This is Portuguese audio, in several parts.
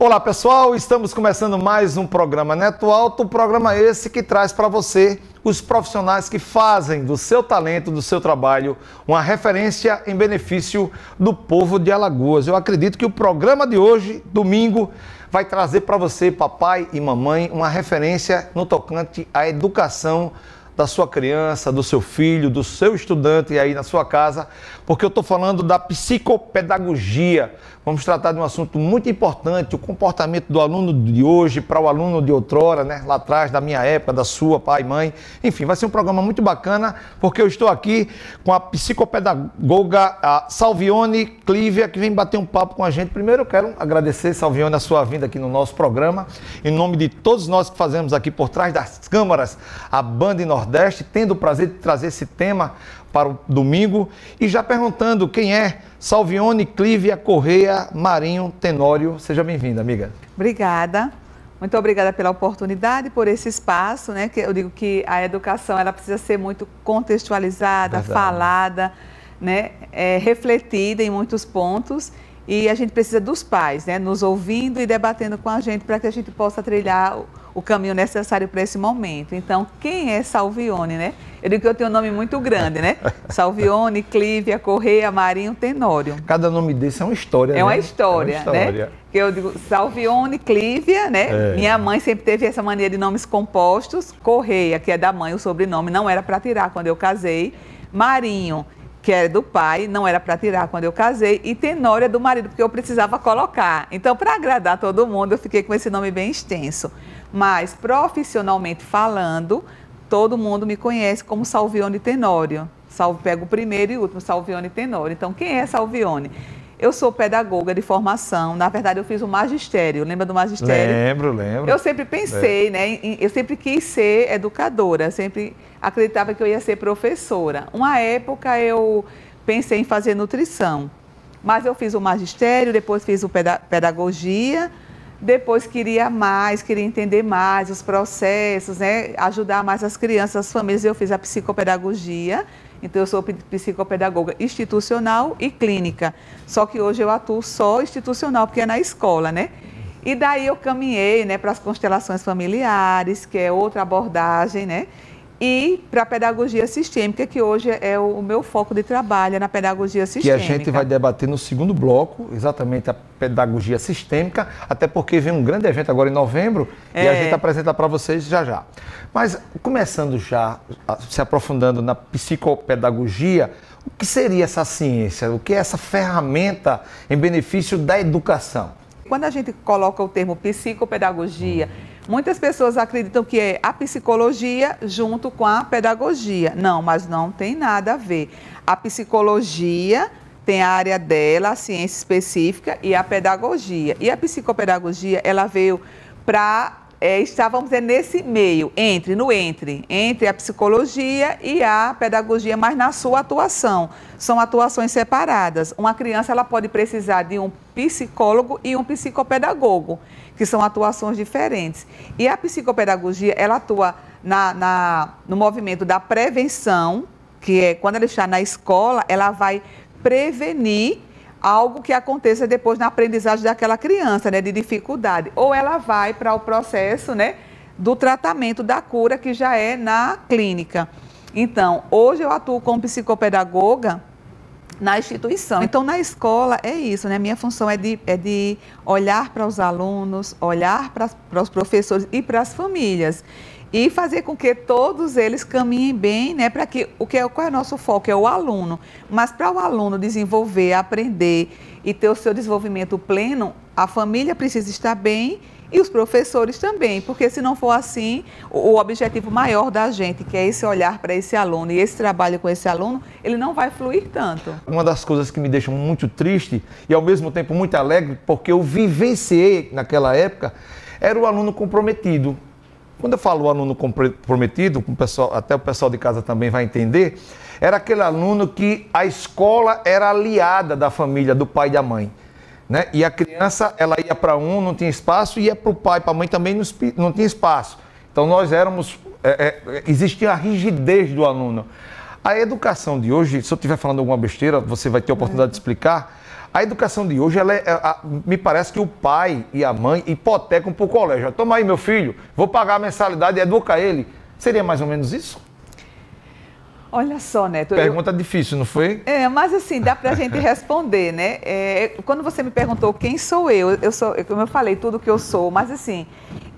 Olá pessoal, estamos começando mais um programa Neto Alto, programa esse que traz para você os profissionais que fazem do seu talento, do seu trabalho, uma referência em benefício do povo de Alagoas. Eu acredito que o programa de hoje, domingo, vai trazer para você, papai e mamãe, uma referência no tocante à educação da sua criança, do seu filho, do seu estudante aí na sua casa, porque eu estou falando da psicopedagogia. Vamos tratar de um assunto muito importante, o comportamento do aluno de hoje para o aluno de outrora, né? Lá atrás, da minha época, da sua, pai, mãe. Enfim, vai ser um programa muito bacana, porque eu estou aqui com a psicopedagoga a Salvione Clívia, que vem bater um papo com a gente. Primeiro eu quero agradecer, Salvione, a sua vinda aqui no nosso programa, em nome de todos nós que fazemos aqui por trás das câmaras a Band Nordeste, tendo o prazer de trazer esse tema para o domingo e já perguntando quem é Salvione Clívia Correia Marinho Tenório. Seja bem-vinda, amiga. Obrigada. Muito obrigada pela oportunidade, por esse espaço, né? Que eu digo que a educação ela precisa ser muito contextualizada, falada, né? Refletida em muitos pontos. E a gente precisa dos pais, né? Nos ouvindo e debatendo com a gente para que a gente possa trilhar o caminho necessário para esse momento. Então, quem é Salvione, né? Eu digo que eu tenho um nome muito grande, né? Salvione, Clívia, Correia, Marinho, Tenório. Cada nome desse é uma história, né? É uma história, né? Que eu digo Salvione, Clívia, né? Minha mãe sempre teve essa mania de nomes compostos. Correia, que é da mãe, o sobrenome, não era para tirar quando eu casei. Marinho, que era do pai, não era para tirar quando eu casei, e Tenório é do marido, porque eu precisava colocar. Então, para agradar todo mundo, eu fiquei com esse nome bem extenso. Mas, profissionalmente falando, todo mundo me conhece como Salvione Tenório. Pego o primeiro e o último, Salvione Tenório. Então, quem é Salvione? Eu sou pedagoga de formação, na verdade eu fiz o magistério, lembra do magistério? Lembro. Eu sempre pensei, né, eu sempre quis ser educadora, sempre acreditava que eu ia ser professora. Uma época eu pensei em fazer nutrição, mas eu fiz o magistério, depois fiz o pedagogia, depois queria entender mais os processos, né, ajudar mais as crianças, as famílias, eu fiz a psicopedagogia. Então, eu sou psicopedagoga institucional e clínica. Só que hoje eu atuo só institucional, porque é na escola, né? E daí eu caminhei, né, para as constelações familiares, que é outra abordagem, né? E para a pedagogia sistêmica, que hoje é o meu foco de trabalho, é na pedagogia sistêmica. Que a gente vai debater no segundo bloco, exatamente a pedagogia sistêmica, até porque vem um grande evento agora em novembro e a gente apresenta para vocês já já. Mas começando já, se aprofundando na psicopedagogia, o que seria essa ciência? O que é essa ferramenta em benefício da educação? Quando a gente coloca o termo psicopedagogia, muitas pessoas acreditam que é a psicologia junto com a pedagogia. Não, mas não tem nada a ver. A psicologia tem a área dela, a ciência específica e a pedagogia. E a psicopedagogia, ela veio para estar, vamos dizer, nesse meio, entre a psicologia e a pedagogia, mas na sua atuação. São atuações separadas. Uma criança ela pode precisar de um psicólogo e um psicopedagogo, que são atuações diferentes. E a psicopedagogia, ela atua no movimento da prevenção, que é quando ela está na escola, ela vai prevenir algo que aconteça depois na aprendizagem daquela criança, né, de dificuldade. Ou ela vai para o processo, né, do tratamento da cura, que já é na clínica. Então, hoje eu atuo como psicopedagoga na instituição. Então, na escola é isso, né? Minha função é de olhar para os alunos, olhar para os professores e para as famílias. E fazer com que todos eles caminhem bem, né? Para que qual é o nosso foco? É o aluno. Mas para o aluno desenvolver, aprender e ter o seu desenvolvimento pleno, a família precisa estar bem e os professores também, porque se não for assim, o objetivo maior da gente, que é esse olhar para esse aluno e esse trabalho com esse aluno, ele não vai fluir tanto. Uma das coisas que me deixa muito triste e ao mesmo tempo muito alegre, porque eu vivenciei naquela época, era o aluno comprometido. Quando eu falo aluno comprometido, até o pessoal de casa também vai entender, era aquele aluno que a escola era aliada da família, do pai e da mãe. Né? E a criança, ela ia para não tinha espaço, e ia para o pai, para a mãe também não tinha espaço. Então nós existia a rigidez do aluno. A educação de hoje, se eu estiver falando alguma besteira, você vai ter a oportunidade de explicar, A educação de hoje, me parece que o pai e a mãe hipotecam para o colégio. Toma aí, meu filho, vou pagar a mensalidade e educa ele. Seria mais ou menos isso? Olha só, Neto. Pergunta difícil, não foi? Mas assim, dá pra gente responder, né? Quando você me perguntou quem sou eu sou, como eu falei, tudo que eu sou, mas assim,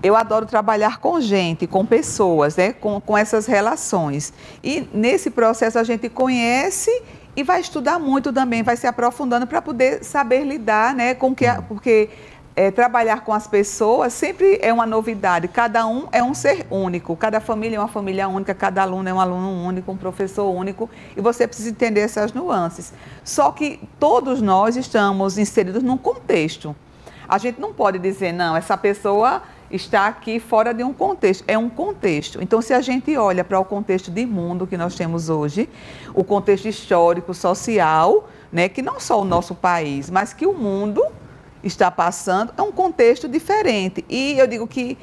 eu adoro trabalhar com gente, com pessoas, né? Com essas relações. E nesse processo a gente conhece e vai estudar muito também, vai se aprofundando para poder saber lidar, né? Porque trabalhar com as pessoas sempre é uma novidade, cada um é um ser único, cada família é uma família única, cada aluno é um aluno único, um professor único, e você precisa entender essas nuances. Só que todos nós estamos inseridos num contexto. A gente não pode dizer, não, essa pessoa está aqui fora de um contexto, é um contexto. Então, se a gente olha para o contexto de mundo que nós temos hoje, o contexto histórico, social, né, que não só o nosso país, mas que o mundo está passando, é um contexto diferente. E eu digo que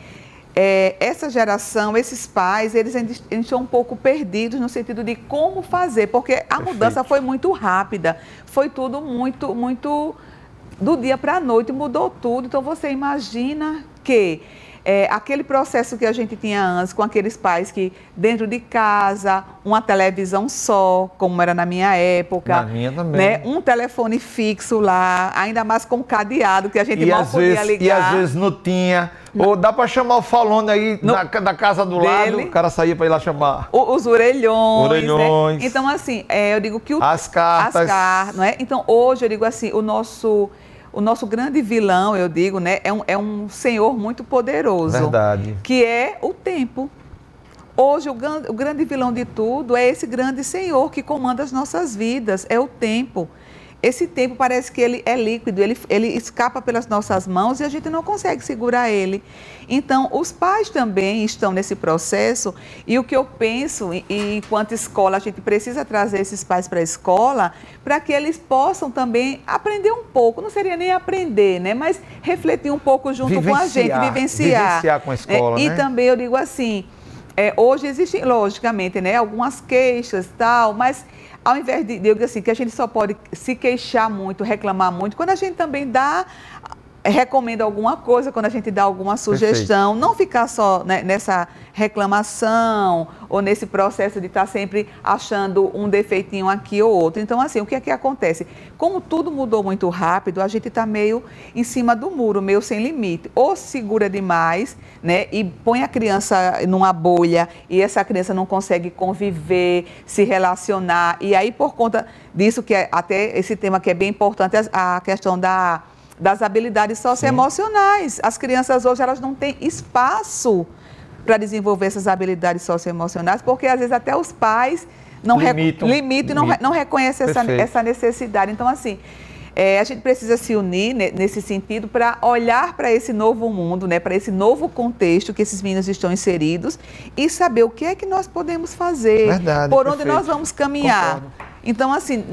essa geração, esses pais, eles estão um pouco perdidos no sentido de como fazer, porque a mudança foi muito rápida, foi tudo muito do dia para a noite, mudou tudo. Então você imagina que aquele processo que a gente tinha antes, com aqueles pais que dentro de casa, uma televisão só, como era na minha época. Na minha também. Né? Um telefone fixo lá, ainda mais com cadeado, que a gente mal podia ligar. E às vezes não tinha. Ou dá para chamar o falone aí da casa do lado, o cara saía para ir lá chamar. Os orelhões. Orelhões. Né? Então, assim, eu digo que as cartas. Não é? Então, hoje, eu digo assim, o nosso grande vilão, eu digo, né, é um senhor muito poderoso. Verdade. Que é o tempo. Hoje, o grande vilão de tudo é esse grande senhor que comanda as nossas vidas, é o tempo. Esse tempo parece que ele é líquido, ele escapa pelas nossas mãos e a gente não consegue segurar ele. Então, os pais também estão nesse processo e o que eu penso, e enquanto escola, a gente precisa trazer esses pais para a escola para que eles possam também aprender um pouco, não seria nem aprender, né? Mas refletir um pouco junto com a gente, vivenciar. Vivenciar com a escola, né? E também eu digo assim, hoje existem, logicamente, né, algumas queixas e tal, mas ao invés de, eu digo assim, que a gente só pode se queixar muito, reclamar muito, quando a gente também recomenda alguma coisa, quando a gente dá alguma sugestão, não ficar só, né, nessa reclamação ou nesse processo de estar sempre achando um defeitinho aqui ou outro. Então, assim, o que é que acontece? Como tudo mudou muito rápido, a gente está meio em cima do muro, meio sem limite. Ou segura demais, né, e põe a criança numa bolha e essa criança não consegue conviver, se relacionar. E aí, por conta disso, que é até esse tema que é bem importante, a questão das habilidades socioemocionais. As crianças hoje, elas não têm espaço para desenvolver essas habilidades socioemocionais, porque às vezes até os pais limitam e não reconhecem essa necessidade. Então, assim, a gente precisa se unir nesse sentido para olhar para esse novo mundo, né, para esse novo contexto que esses meninos estão inseridos e saber o que é que nós podemos fazer, por onde nós vamos caminhar. Concordo. Então, assim,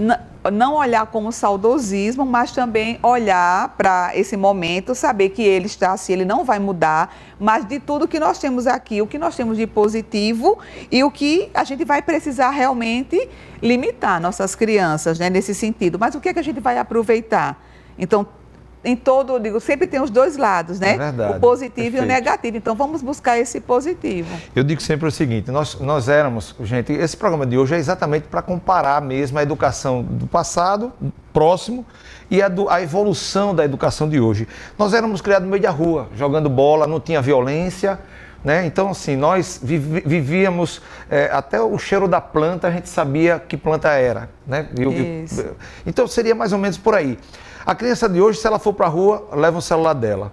não olhar como saudosismo, mas também olhar para esse momento, saber que ele está assim, ele não vai mudar, mas de tudo que nós temos aqui, o que nós temos de positivo e o que a gente vai precisar realmente limitar nossas crianças, né, nesse sentido. Mas o que é que a gente vai aproveitar? Então, eu digo, sempre tem os dois lados, né? É verdade. O positivo e o negativo. Então, vamos buscar esse positivo. Eu digo sempre o seguinte, nós éramos, gente, esse programa de hoje é exatamente para comparar mesmo a educação do passado, próximo, e a evolução da educação de hoje. Nós éramos criados no meio da rua, jogando bola, não tinha violência, né? Então, assim, nós vivíamos, até o cheiro da planta, a gente sabia que planta era, né? Então, seria mais ou menos por aí. A criança de hoje, se ela for para a rua, leva o celular dela.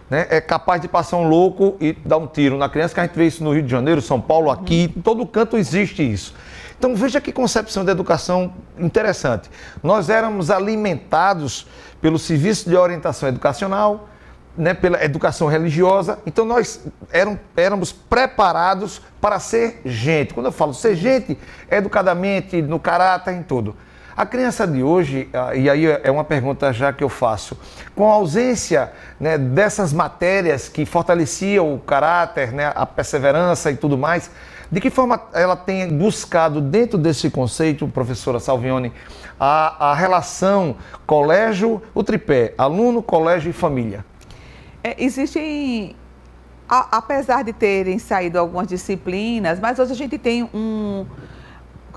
Né? É capaz de passar um louco e dar um tiro na criança, que a gente vê isso no Rio de Janeiro, São Paulo, aqui, em todo canto existe isso. Então veja que concepção de educação interessante. Nós éramos alimentados pelo Serviço de Orientação Educacional, né, pela educação religiosa, então nós éramos preparados para ser gente. Quando eu falo ser gente, educadamente, no caráter, em tudo. A criança de hoje, e aí é uma pergunta já que eu faço, com a ausência, né, dessas matérias que fortaleciam o caráter, né, a perseverança e tudo mais, De que forma ela tem buscado, dentro desse conceito, professora Salvione, a relação colégio, o tripé, aluno, colégio e família? Existem, apesar de terem saído algumas disciplinas, mas hoje a gente tem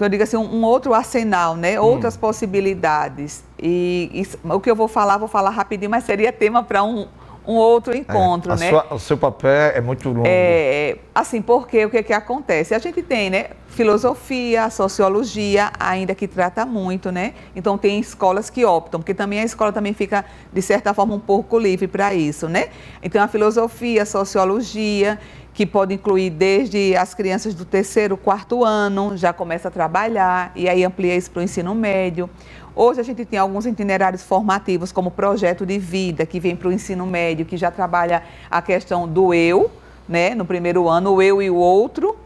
eu digo assim, um outro arsenal, né? Outras possibilidades. E o que eu vou falar rapidinho, mas seria tema para um outro encontro, né? O seu papel é muito longo. Assim, porque o que acontece? A gente tem, né, filosofia, sociologia, ainda que trata muito, né? Então tem escolas que optam, porque também a escola também fica, de certa forma, um pouco livre para isso, né? Então a filosofia, a sociologia, que pode incluir desde as crianças do 3º, 4º ano, já começa a trabalhar, e aí amplia isso para o ensino médio. Hoje a gente tem alguns itinerários formativos, como o projeto de vida, que vem para o ensino médio, que já trabalha a questão do eu, né? No 1º ano, o eu e o outro,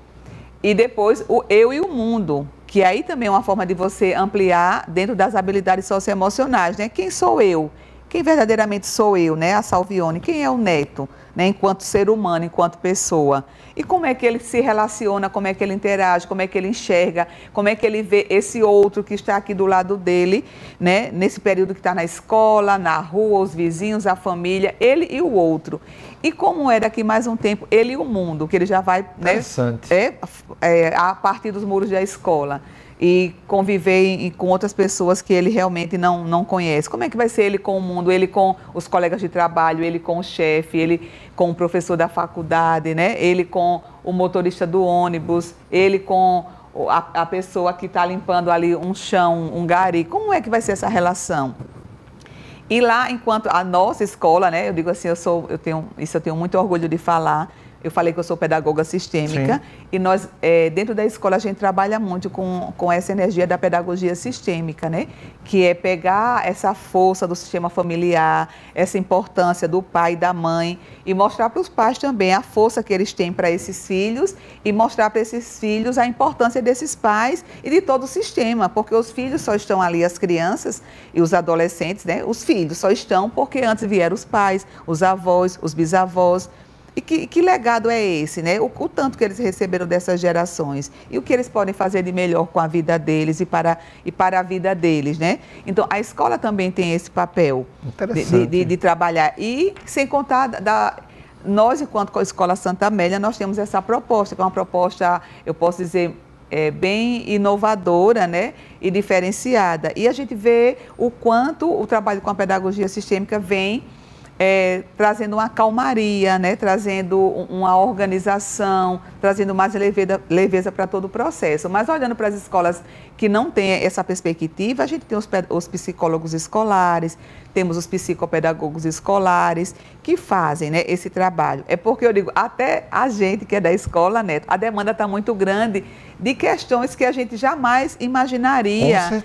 e depois o eu e o mundo, que aí também é uma forma de você ampliar dentro das habilidades socioemocionais, né? Quem sou eu? Quem verdadeiramente sou eu, né? A Salvione, quem é o Neto, né? Enquanto ser humano, enquanto pessoa. E como é que ele se relaciona, como é que ele interage, como é que ele enxerga, como é que ele vê esse outro que está aqui do lado dele, né? Nesse período que está na escola, na rua, os vizinhos, a família, ele e o outro. E como é daqui mais um tempo, ele e o mundo, que ele já vai, né? A partir dos muros da escola. E conviver com outras pessoas que ele realmente não conhece. Como é que vai ser ele com o mundo, ele com os colegas de trabalho, ele com o chefe, ele com o professor da faculdade, né? Ele com o motorista do ônibus, ele com a pessoa que está limpando ali um chão, um gari. Como é que vai ser essa relação? E lá, enquanto a nossa escola, né? Eu digo assim, eu tenho muito orgulho de falar. Eu falei que eu sou pedagoga sistêmica. Sim. E nós, dentro da escola, a gente trabalha muito com essa energia da pedagogia sistêmica, né? Que é pegar essa força do sistema familiar, essa importância do pai e da mãe e mostrar para os pais também a força que eles têm para esses filhos e mostrar para esses filhos a importância desses pais e de todo o sistema, porque os filhos só estão ali, as crianças e os adolescentes, né? Os filhos só estão porque antes vieram os pais, os avós, os bisavós. E que legado é esse, né? O tanto que eles receberam dessas gerações e o que eles podem fazer de melhor com a vida deles e para a vida deles, né? Então, a escola também tem esse papel de trabalhar. E, sem contar, nós, enquanto Escola Santa Amélia, nós temos essa proposta, que é uma proposta, eu posso dizer, bem inovadora, né? E diferenciada. E a gente vê o quanto o trabalho com a pedagogia sistêmica vem trazendo uma calmaria, né? Trazendo uma organização, trazendo mais leveza para todo o processo. Mas olhando para as escolas que não têm essa perspectiva, a gente tem os psicólogos escolares, temos os psicopedagogos escolares que fazem, né, esse trabalho. É porque eu digo, até a gente que é da escola, Neto, a demanda está muito grande de questões que a gente jamais imaginaria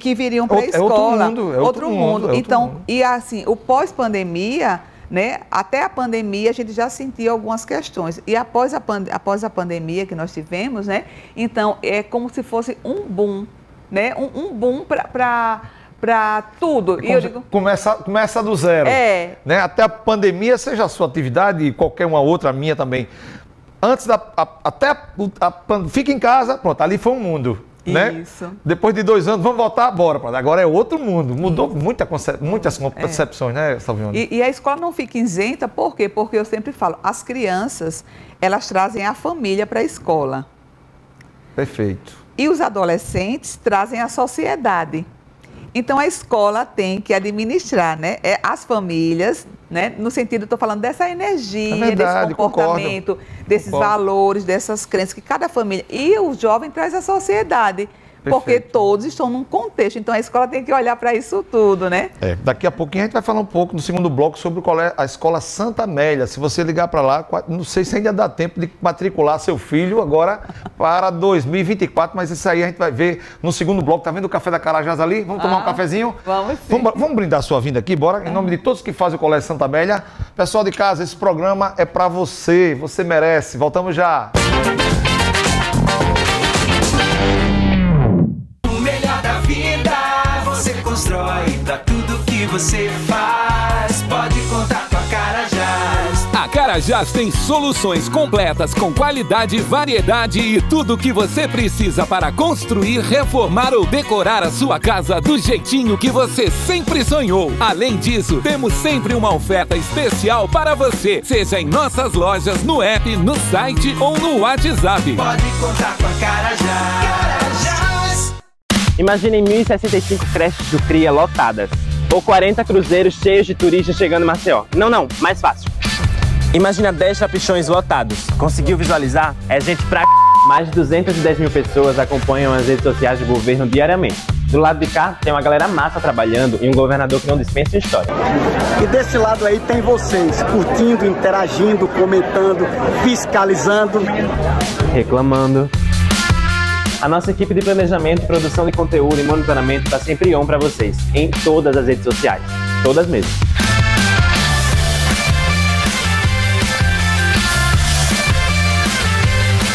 que viriam para a escola. Outro mundo. Então, e assim, o pós-pandemia, né, até a pandemia a gente já sentia algumas questões. E após a pandemia que nós tivemos, né, então é como se fosse um boom, né, um boom para tudo. E eu digo, começa do zero. Né? Até a pandemia, seja a sua atividade e qualquer uma outra, a minha também. Antes fica em casa, pronto, ali foi um mundo. Né? Isso. Depois de 2 anos, vamos voltar, bora. Agora é outro mundo. Mudou muitas concepções, né, Salvione? E a escola não fica isenta, por quê? Porque eu sempre falo, as crianças, elas trazem a família para a escola. Perfeito. E os adolescentes trazem a sociedade. Então, a escola tem que administrar, né, as famílias, né, no sentido, estou falando dessa energia, desse comportamento, desses valores, dessas crenças, que cada família... E o jovem traz a sociedade. Porque todos estão num contexto, então a escola tem que olhar para isso tudo, né? Daqui a pouquinho a gente vai falar um pouco no segundo bloco sobre a Escola Santa Amélia. Se você ligar para lá, não sei se ainda dá tempo de matricular seu filho agora para 2024, mas isso aí a gente vai ver no segundo bloco. Tá vendo o Café da Carajás ali? Vamos tomar um cafezinho? Vamos sim. Vamos brindar a sua vinda aqui, bora? Em nome de todos que fazem o Colégio Santa Amélia. Pessoal de casa, esse programa é para você, você merece. Voltamos já. Pra tudo que você faz, pode contar com a Carajás. A Carajás Carajás tem soluções completas com qualidade, variedade e tudo o que você precisa para construir, reformar ou decorar a sua casa do jeitinho que você sempre sonhou. Além disso, temos sempre uma oferta especial para você, seja em nossas lojas, no app, no site ou no WhatsApp. Pode contar com a Carajás. Imaginem 1.065 creches do CRIA lotadas, ou 40 cruzeiros cheios de turistas chegando em Maceió. Não, mais fácil. Imagina 10 chapichões lotados. Conseguiu visualizar? É gente pra Mais de 210 mil pessoas acompanham as redes sociais do governo diariamente. Do lado de cá, tem uma galera massa trabalhando e um governador que não dispensa história. E desse lado aí tem vocês, curtindo, interagindo, comentando, fiscalizando, reclamando. A nossa equipe de planejamento, produção de conteúdo e monitoramento está sempre on para vocês, em todas as redes sociais. Todas mesmo.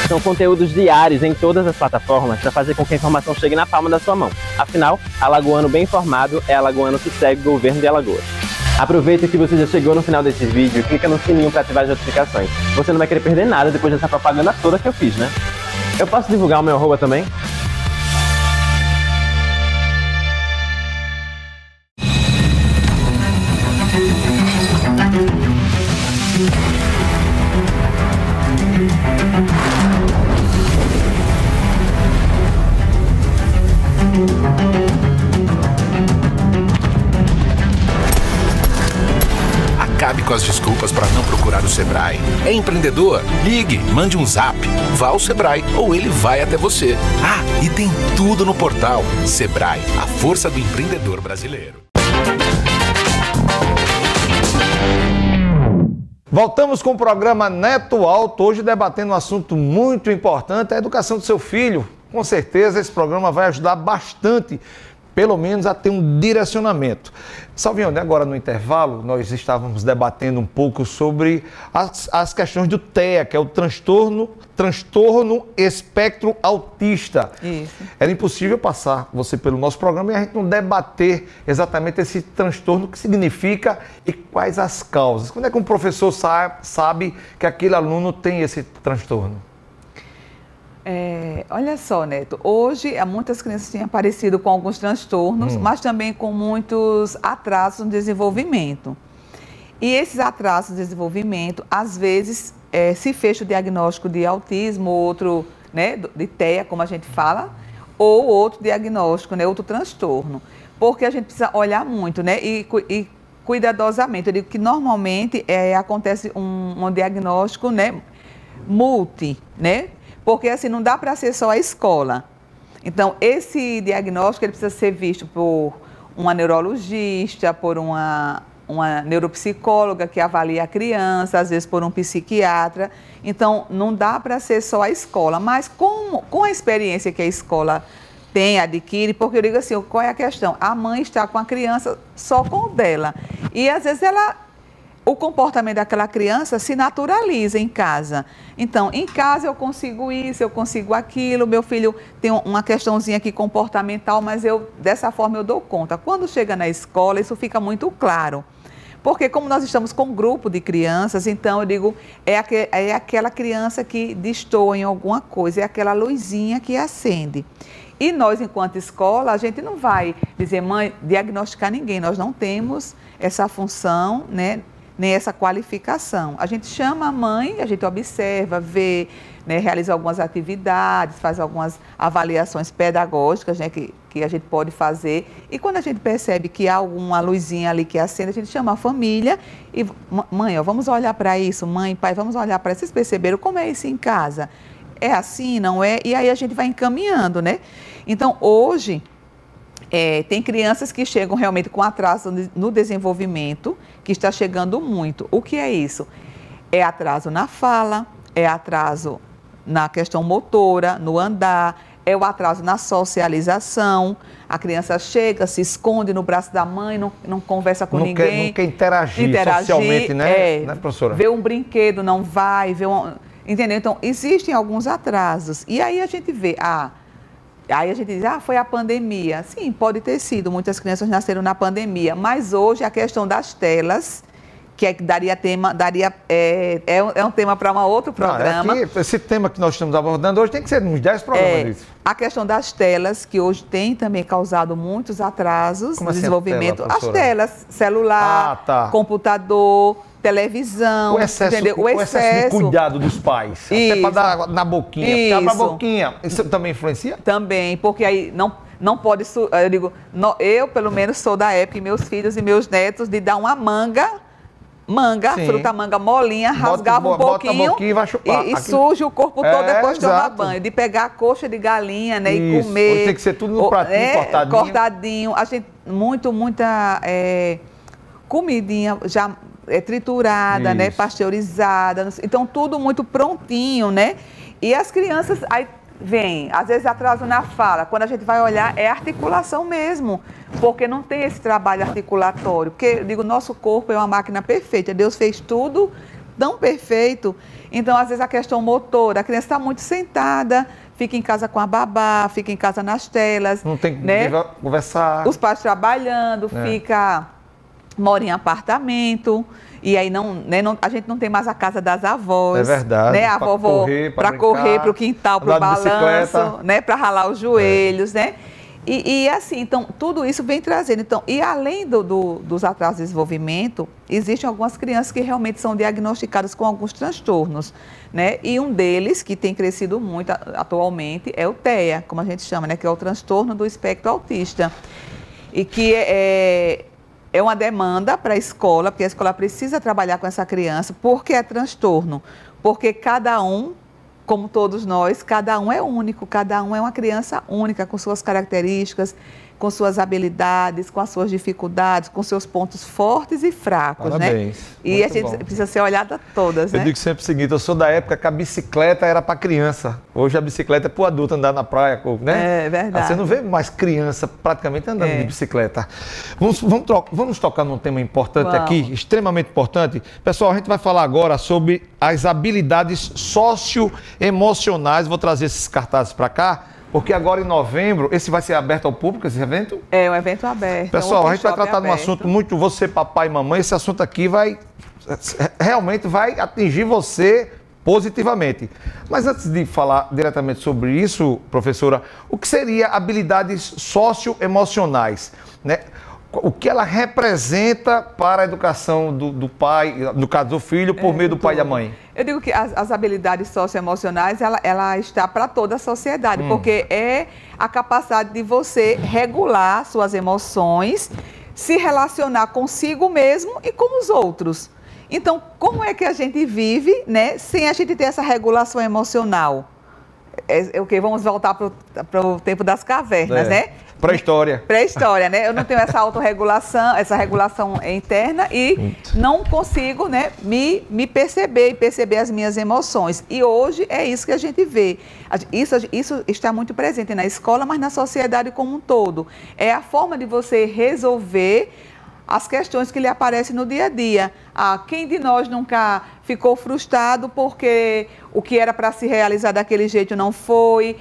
São conteúdos diários em todas as plataformas para fazer com que a informação chegue na palma da sua mão. Afinal, alagoano bem informado é alagoano que segue o governo de Alagoas. Aproveita que você já chegou no final desse vídeo e clica no sininho para ativar as notificações. Você não vai querer perder nada depois dessa propaganda toda que eu fiz, né? Eu posso divulgar o meu arroba também? Acabe com as desculpas para não procurar o Sebrae. É empreendedor? Ligue, mande um zap, vá ao Sebrae ou ele vai até você. Ah, e tem tudo no portal. Sebrae, a força do empreendedor brasileiro. Voltamos com o programa Neto Alto, hoje debatendo um assunto muito importante, a educação do seu filho. Com certeza esse programa vai ajudar bastante, pelo menos a ter um direcionamento. Salvione, agora no intervalo, nós estávamos debatendo um pouco sobre as questões do TEA, que é o transtorno espectro autista. Isso. Era impossível passar você pelo nosso programa e a gente não debater exatamente esse transtorno, o que significa e quais as causas. Quando é que um professor sabe que aquele aluno tem esse transtorno? Olha só, Neto, hoje muitas crianças têm aparecido com alguns transtornos, mas também com muitos atrasos no desenvolvimento. E esses atrasos no desenvolvimento, às vezes, se fecha o diagnóstico de autismo, outro, né, de TEA, como a gente fala, ou outro diagnóstico, né, outro transtorno. Porque a gente precisa olhar muito, né, e cuidadosamente. Eu digo que normalmente acontece um diagnóstico, né, multi, né? Porque assim, não dá para ser só a escola. Então, esse diagnóstico ele precisa ser visto por uma neurologista, por uma neuropsicóloga que avalia a criança, às vezes por um psiquiatra. Então, não dá para ser só a escola, mas com a experiência que a escola tem, adquire, porque eu digo assim, qual é a questão? A mãe está com a criança só com o dela. E às vezes o comportamento daquela criança se naturaliza em casa. Então, em casa eu consigo isso, eu consigo aquilo, meu filho tem uma questãozinha aqui comportamental, mas dessa forma eu dou conta. Quando chega na escola, isso fica muito claro. Porque como nós estamos com um grupo de crianças, então eu digo, é aquela criança que destoa em alguma coisa, é aquela luzinha que acende. E nós, enquanto escola, a gente não vai dizer, mãe, diagnosticar ninguém, nós não temos essa função, né? Nem essa qualificação. A gente chama a mãe, a gente observa, vê, né, realiza algumas atividades, faz algumas avaliações pedagógicas, né, que a gente pode fazer. E quando a gente percebe que há alguma luzinha ali que acende, a gente chama a família e, mãe, ó, vamos olhar para isso, mãe, pai, vamos olhar para isso. Vocês perceberam como é isso em casa? É assim, não é? E aí a gente vai encaminhando, né? Então, hoje, tem crianças que chegam realmente com atraso no desenvolvimento, que está chegando muito. O que é isso? É atraso na fala, é atraso na questão motora, no andar, é o atraso na socialização. A criança chega, se esconde no braço da mãe, não conversa com ninguém. Não quer interagir socialmente, né, professora? Vê um brinquedo, não vai, entendeu? Então, existem alguns atrasos. E aí a gente vê, aí a gente diz, foi a pandemia. Sim, pode ter sido, muitas crianças nasceram na pandemia, mas hoje a questão das telas que daria tema, é um tema para um outro programa. Esse tema que nós estamos abordando hoje tem que ser uns 10 programas disso. A questão das telas, que hoje tem também causado muitos atrasos no desenvolvimento. As telas, celular, computador, televisão, o excesso de cuidado dos pais, até para dar na boquinha, abre a boquinha, isso também influencia? Também, porque aí não pode, eu digo, eu pelo menos sou da época, e meus filhos e meus netos, de dar uma manga, fruta manga molinha, rasgava um pouquinho e vai chupar. E suja o corpo todo depois de tomar banho. De pegar a coxa de galinha, né, e comer. Hoje tem que ser tudo no pratinho, cortadinho. A gente, muita comidinha já triturada, né, pasteurizada. Então, tudo muito prontinho, né? E as crianças... Aí, vem, às vezes atraso na fala, quando a gente vai olhar é articulação mesmo, porque não tem esse trabalho articulatório, porque eu digo, nosso corpo é uma máquina perfeita, Deus fez tudo tão perfeito, então às vezes a questão motora, a criança está muito sentada, fica em casa com a babá, fica em casa nas telas, não tem né? Conversar, os pais trabalhando, mora em apartamento. E aí a gente não tem mais a casa das avós. É verdade. Né? A vovó para correr para o quintal, para o balanço, né? Para ralar os joelhos, né? E assim, então, tudo isso vem trazendo. Então, e além dos atrasos de desenvolvimento, existem algumas crianças que realmente são diagnosticadas com alguns transtornos, né? E um deles, que tem crescido muito atualmente, é o TEA, como a gente chama, né? Que é o transtorno do espectro autista. E que é uma demanda para a escola, porque a escola precisa trabalhar com essa criança. Por que é transtorno? Porque cada um, como todos nós, cada um é único, cada um é uma criança única, com suas características, com suas habilidades, com as suas dificuldades, com seus pontos fortes e fracos, Parabéns. Né? E a gente precisa ser olhada todas, né? Eu digo sempre o seguinte, eu sou da época que a bicicleta era para criança. Hoje a bicicleta é para o adulto andar na praia, né? É verdade. Você não vê mais criança praticamente andando de bicicleta. Vamos tocar num tema importante aqui, extremamente importante. Pessoal, a gente vai falar agora sobre as habilidades socioemocionais. Vou trazer esses cartazes para cá. Porque agora em novembro, esse vai ser aberto ao público, esse evento? É um evento aberto. Pessoal, a gente vai tratar de um assunto muito, você, papai e mamãe, esse assunto aqui realmente vai atingir você positivamente. Mas antes de falar diretamente sobre isso, professora, o que seria habilidades socioemocionais, né? O que ela representa para a educação do pai, no caso do filho, por meio do pai e da mãe? Eu digo que as habilidades socioemocionais, ela está para toda a sociedade, porque é a capacidade de você regular suas emoções, se relacionar consigo mesmo e com os outros. Então, como é que a gente vive, né, sem a gente ter essa regulação emocional? Vamos voltar para o tempo das cavernas, né? Pré-história. Pré-história, né? Eu não tenho essa autorregulação, essa regulação interna e não consigo, né, me perceber e perceber as minhas emoções. E hoje é isso que a gente vê. Isso está muito presente na escola, mas na sociedade como um todo. É a forma de você resolver as questões que lhe aparecem no dia a dia. Quem de nós nunca ficou frustrado porque o que era para se realizar daquele jeito não foi,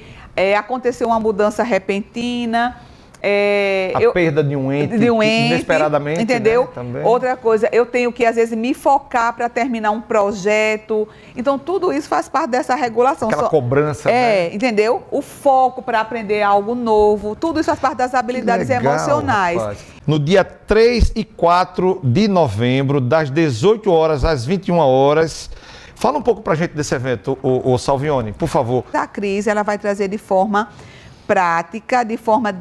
aconteceu uma mudança repentina, a perda de um ente inesperadamente, entendeu? Né, também. Outra coisa, eu tenho que às vezes me focar para terminar um projeto. Então tudo isso faz parte dessa regulação. Aquela cobrança, né? Entendeu? O foco para aprender algo novo, tudo isso faz parte das habilidades emocionais. Rapaz. No dia 3 e 4 de novembro, das 18 horas às 21 horas, fala um pouco para a gente desse evento, o Salvione, por favor. A Cris, ela vai trazer de forma prática, de forma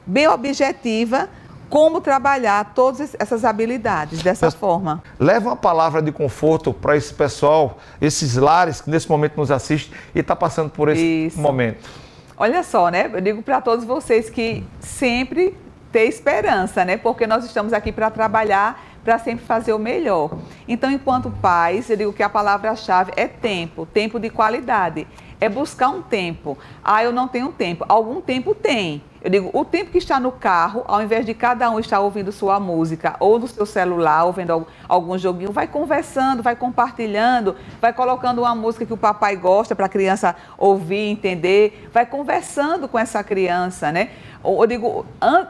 bem objetiva, como trabalhar todas essas habilidades dessa forma. Leva uma palavra de conforto para esse pessoal, esses lares que nesse momento nos assistem e está passando por esse momento. Olha só, né? Eu digo para todos vocês que sempre ter esperança, né? Porque nós estamos aqui para trabalhar, para sempre fazer o melhor. Então, enquanto pais, eu digo que a palavra-chave é tempo, tempo de qualidade. É buscar um tempo. Eu não tenho tempo. Algum tempo tem. Eu digo, o tempo que está no carro, ao invés de cada um estar ouvindo sua música ou no seu celular, ouvindo algum joguinho, vai conversando, vai compartilhando, vai colocando uma música que o papai gosta para a criança ouvir, entender, vai conversando com essa criança, né? Eu digo,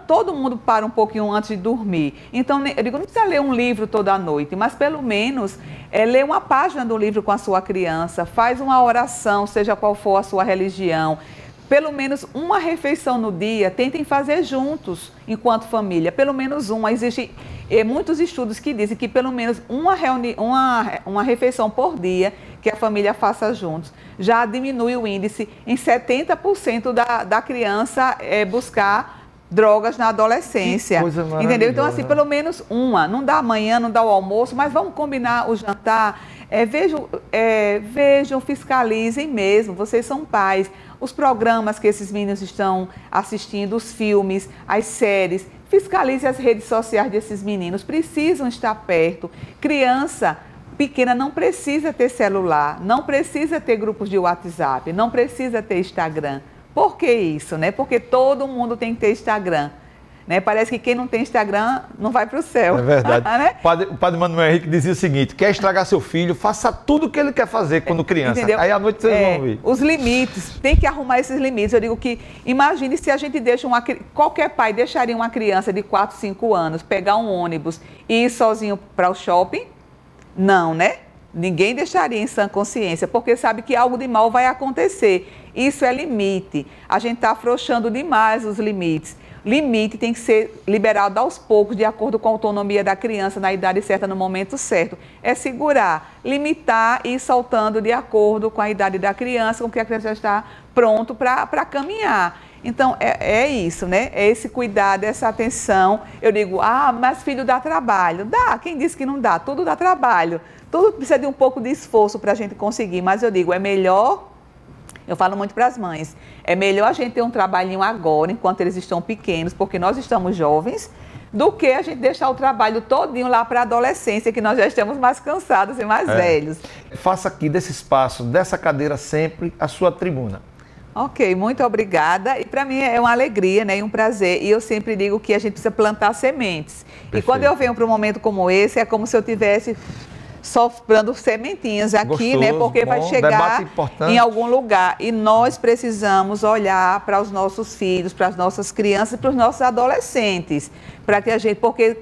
todo mundo para um pouquinho antes de dormir. Então, eu digo, não precisa ler um livro toda noite, mas pelo menos ler uma página do livro com a sua criança, faz uma oração, seja qual for a sua religião. Pelo menos uma refeição no dia, tentem fazer juntos, enquanto família. Pelo menos uma. Existem muitos estudos que dizem que pelo menos uma refeição por dia que a família faça juntos já diminui o índice em 70% da criança buscar drogas na adolescência. Que coisa maravilhosa. Entendeu? Então, assim, pelo menos uma. Não dá amanhã, não dá o almoço, mas vamos combinar o jantar. Vejam, fiscalizem mesmo. Vocês são pais. Os programas que esses meninos estão assistindo, os filmes, as séries, fiscalize as redes sociais desses meninos, precisam estar perto. Criança pequena não precisa ter celular, não precisa ter grupos de WhatsApp, não precisa ter Instagram. Por que isso, né? Porque todo mundo tem que ter Instagram. Né? Parece que quem não tem Instagram não vai para o céu. É verdade. Né? O padre Manuel Henrique dizia o seguinte: quer estragar seu filho, faça tudo o que ele quer fazer quando criança. Entendeu? Aí à noite vocês vão ver. Os limites, tem que arrumar esses limites. Eu digo que, imagine se a gente deixa qualquer pai deixaria uma criança de 4, 5 anos pegar um ônibus e ir sozinho para o shopping? Não, né? Ninguém deixaria em sã consciência, porque sabe que algo de mal vai acontecer. Isso é limite. A gente está afrouxando demais os limites. Limite tem que ser liberado aos poucos, de acordo com a autonomia da criança, na idade certa, no momento certo. É segurar, limitar e ir soltando de acordo com a idade da criança, com que a criança já está pronto para caminhar. Então, é isso, né? É esse cuidado, essa atenção. Eu digo, mas filho dá trabalho. Dá, quem disse que não dá? Tudo dá trabalho. Tudo precisa de um pouco de esforço para a gente conseguir. Mas eu digo, é melhor... Eu falo muito para as mães, é melhor a gente ter um trabalhinho agora, enquanto eles estão pequenos, porque nós estamos jovens, do que a gente deixar o trabalho todinho lá para a adolescência, que nós já estamos mais cansados e mais velhos. Faça aqui desse espaço, dessa cadeira sempre, a sua tribuna. Ok, muito obrigada. E para mim é uma alegria, né, e um prazer. E eu sempre digo que a gente precisa plantar sementes. Perfeito. E quando eu venho para um momento como esse, é como se eu tivesse... soprando sementinhas aqui, gostoso, né? Porque vai chegar em algum lugar. E nós precisamos olhar para os nossos filhos, para as nossas crianças e para os nossos adolescentes. Para que a gente, porque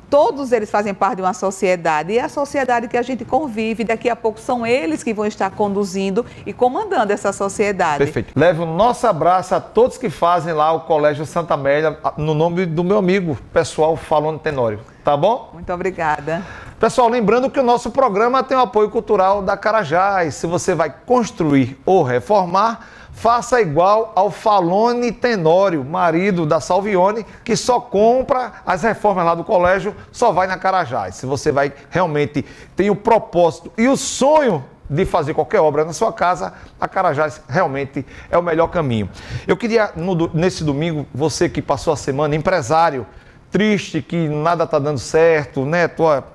todos eles fazem parte de uma sociedade. E é a sociedade que a gente convive, daqui a pouco são eles que vão estar conduzindo e comandando essa sociedade. Perfeito. Leve o nosso abraço a todos que fazem lá o Colégio Santa Amélia, no nome do meu amigo pessoal Falone Tenório. Tá bom? Muito obrigada. Pessoal, lembrando que o nosso programa tem o apoio cultural da Carajás. Se você vai construir ou reformar, faça igual ao Falone Tenório, marido da Salvione, que só compra as reformas lá do colégio, só vai na Carajás. Se você vai realmente ter o propósito e o sonho de fazer qualquer obra na sua casa, a Carajás realmente é o melhor caminho. Eu queria, nesse domingo, você que passou a semana, empresário, triste, que nada está dando certo, né?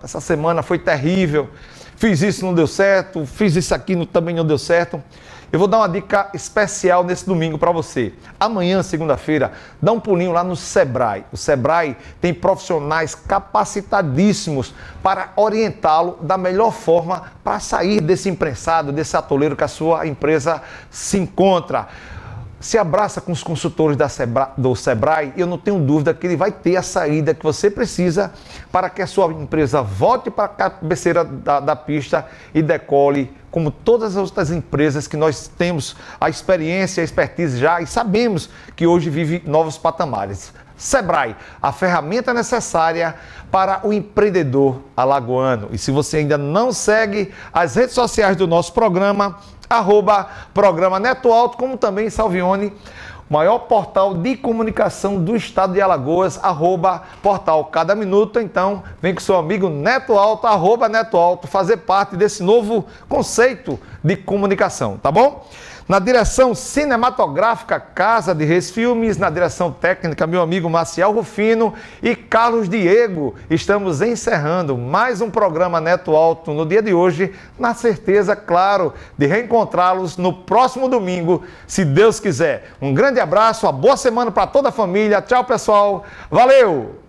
Essa semana foi terrível, fiz isso, não deu certo, fiz isso aqui, também não deu certo. Eu vou dar uma dica especial nesse domingo para você. Amanhã, segunda-feira, dá um pulinho lá no Sebrae. O Sebrae tem profissionais capacitadíssimos para orientá-lo da melhor forma para sair desse imprensado, desse atoleiro que a sua empresa se encontra. Se abraça com os consultores do Sebrae e eu não tenho dúvida que ele vai ter a saída que você precisa para que a sua empresa volte para a cabeceira da pista e decole, como todas as outras empresas que nós temos a experiência, a expertise já e sabemos que hoje vive novos patamares. Sebrae, a ferramenta necessária para o empreendedor alagoano. E se você ainda não segue as redes sociais do nosso programa, @programa Neto Alto, como também Salvione, maior portal de comunicação do estado de Alagoas, @portal Cada Minuto. Então, vem com seu amigo Neto Alto, @Neto Alto, fazer parte desse novo conceito de comunicação, tá bom? Na direção cinematográfica, Casa de Reis Filmes. Na direção técnica, meu amigo Marcial Rufino e Carlos Diego. Estamos encerrando mais um programa Neto Alto no dia de hoje, na certeza, claro, de reencontrá-los no próximo domingo, se Deus quiser. Um grande abraço, uma boa semana para toda a família. Tchau, pessoal. Valeu!